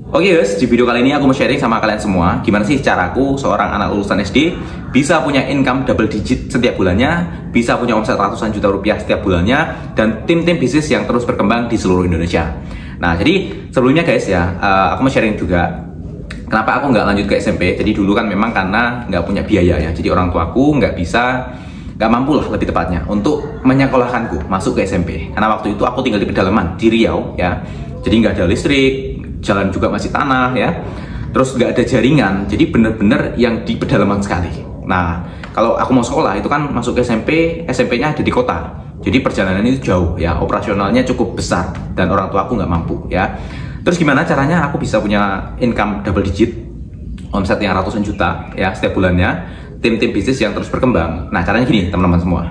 Oke guys, di video kali ini aku mau sharing sama kalian semua gimana sih caraku seorang anak lulusan SD bisa punya income double digit setiap bulannya, bisa punya omset ratusan juta rupiah setiap bulannya, dan tim-tim bisnis yang terus berkembang di seluruh Indonesia. Nah, jadi sebelumnya guys ya, aku mau sharing juga kenapa aku nggak lanjut ke SMP. Jadi dulu kan memang karena nggak punya biaya ya, jadi orang tuaku nggak mampu lah lebih tepatnya untuk menyekolahkanku masuk ke SMP. Karena waktu itu aku tinggal di pedalaman di Riau ya, jadi nggak ada listrik, jalan juga masih tanah ya, terus nggak ada jaringan, jadi bener-bener yang di pedalaman sekali. Nah, kalau aku mau sekolah itu kan masuk ke SMP-nya ada di kota, jadi perjalanan itu jauh ya, operasionalnya cukup besar dan orang tua aku nggak mampu ya. Terus gimana caranya aku bisa punya income double digit, omset yang ratusan juta ya setiap bulannya, tim-tim bisnis yang terus berkembang? Nah, caranya gini teman-teman semua.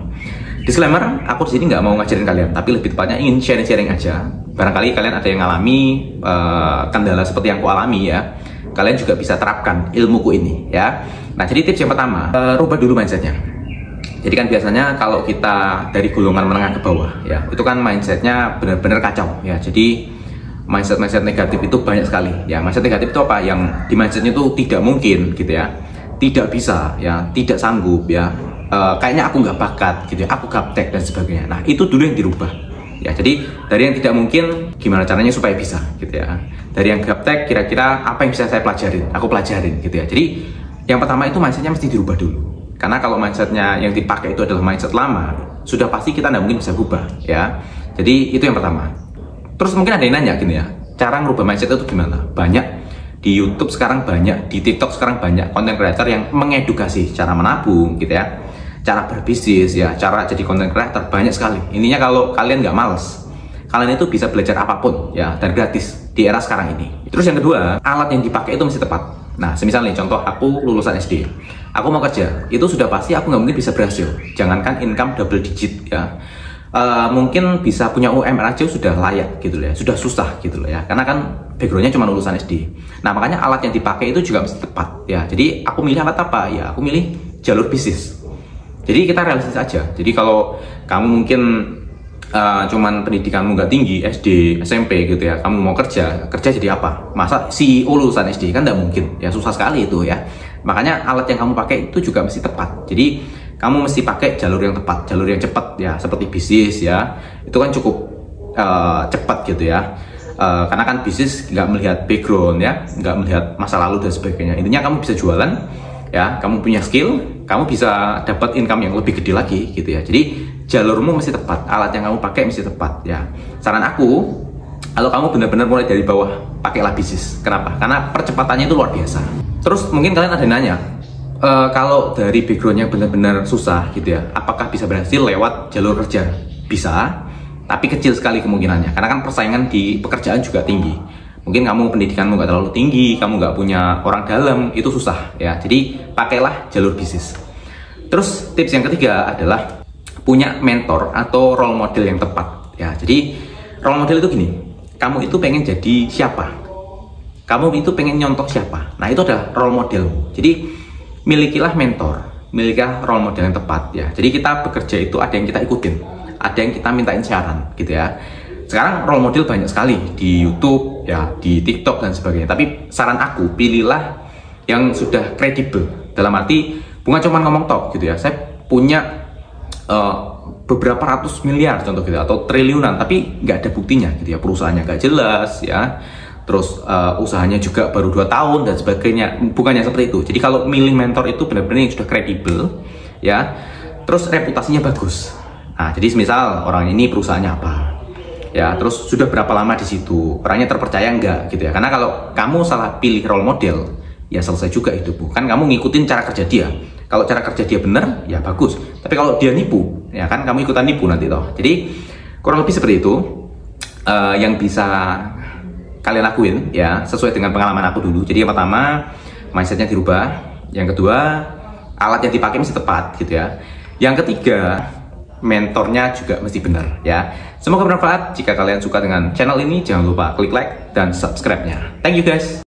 Disclaimer, aku di sini nggak mau ngajarin kalian, tapi lebih tepatnya ingin sharing-sharing aja. Barangkali kalian ada yang ngalami kendala seperti yang aku alami ya, kalian juga bisa terapkan ilmuku ini ya. Nah, jadi tips yang pertama, rubah dulu mindsetnya. Jadi kan biasanya kalau kita dari golongan menengah ke bawah ya, itu kan mindsetnya benar-benar kacau ya. Jadi mindset negatif itu banyak sekali ya. Mindset negatif itu apa? Yang di mindsetnya itu tidak mungkin gitu ya, tidak bisa ya, tidak sanggup ya, kayaknya aku nggak bakat gitu ya, aku gaptek dan sebagainya. Nah, itu dulu yang dirubah ya. Jadi dari yang tidak mungkin, gimana caranya supaya bisa gitu ya. Dari yang gaptek, kira-kira apa yang bisa saya pelajarin, aku pelajarin gitu ya. Jadi yang pertama itu mindsetnya mesti dirubah dulu, karena kalau mindsetnya yang dipakai itu adalah mindset lama, sudah pasti kita nggak mungkin bisa berubah ya. Jadi itu yang pertama. Terus mungkin ada yang nanya gini ya, cara ngerubah mindset itu gimana? Banyak di YouTube sekarang, banyak di TikTok sekarang, banyak konten creator yang mengedukasi cara menabung gitu ya, cara berbisnis ya, cara jadi content creator, banyak sekali. Intinya kalau kalian nggak males, kalian itu bisa belajar apapun ya, dan gratis di era sekarang ini. Terus yang kedua, alat yang dipakai itu mesti tepat. Nah, semisal nih contoh, aku lulusan SD, aku mau kerja, itu sudah pasti aku nggak mungkin bisa berhasil. Jangankan income double digit ya, mungkin bisa punya UMR aja sudah layak gitu ya, sudah susah gitu loh ya, karena kan backgroundnya cuma lulusan SD. Nah, makanya alat yang dipakai itu juga mesti tepat ya. Jadi aku milih alat apa ya, aku milih jalur bisnis. Jadi kita realistis aja. Jadi kalau kamu mungkin cuman pendidikanmu nggak tinggi, SD, SMP gitu ya, kamu mau kerja jadi apa? Masa CEO lulusan SD? Kan nggak mungkin ya, susah sekali itu ya. Makanya alat yang kamu pakai itu juga mesti tepat. Jadi kamu mesti pakai jalur yang tepat, jalur yang cepat ya, seperti bisnis ya. Itu kan cukup cepat gitu ya. Karena kan bisnis nggak melihat background ya, nggak melihat masa lalu dan sebagainya. Intinya kamu bisa jualan ya, kamu punya skill, kamu bisa dapat income yang lebih gede lagi gitu ya. Jadi jalurmu mesti tepat, alat yang kamu pakai mesti tepat ya. Saran aku, kalau kamu benar-benar mulai dari bawah, pakailah bisnis. Kenapa? Karena percepatannya itu luar biasa. Terus mungkin kalian ada yang nanya, kalau dari backgroundnya benar-benar susah gitu ya, apakah bisa berhasil lewat jalur kerja? Bisa, tapi kecil sekali kemungkinannya, karena kan persaingan di pekerjaan juga tinggi. Mungkin kamu pendidikanmu nggak terlalu tinggi, kamu nggak punya orang dalam, itu susah ya. Jadi pakailah jalur bisnis. Terus tips yang ketiga adalah punya mentor atau role model yang tepat ya. Jadi role model itu gini, kamu itu pengen jadi siapa, kamu itu pengen nyontoh siapa, nah itu adalah role model. Jadi milikilah mentor, milikilah role model yang tepat ya. Jadi kita bekerja itu ada yang kita ikutin, ada yang kita mintain saran gitu ya. Sekarang role model banyak sekali di YouTube ya, di TikTok dan sebagainya. Tapi saran aku, pilihlah yang sudah kredibel. Dalam arti bukan cuma ngomong top gitu ya. Saya punya beberapa ratus miliar contoh gitu, atau triliunan, tapi nggak ada buktinya gitu ya. Perusahaannya nggak jelas ya. Terus usahanya juga baru 2 tahun dan sebagainya. Bukannya seperti itu. Jadi kalau milih mentor itu benar-benar yang sudah kredibel ya. Terus reputasinya bagus. Nah, jadi misal orang ini perusahaannya apa ya, terus sudah berapa lama di situ, orangnya terpercaya enggak gitu ya. Karena kalau kamu salah pilih role model, ya selesai juga hidupmu. Kan kamu ngikutin cara kerja dia. Kalau cara kerja dia benar, ya bagus. Tapi kalau dia nipu, ya kan kamu ikutan nipu nanti toh. Jadi kurang lebih seperti itu yang bisa kalian lakuin ya, sesuai dengan pengalaman aku dulu. Jadi yang pertama, mindsetnya dirubah. Yang kedua, alat yang dipakai mesti tepat gitu ya. Yang ketiga, mentornya juga mesti benar ya. Semoga bermanfaat. Jika kalian suka dengan channel ini, jangan lupa klik like dan subscribe-nya. Thank you guys.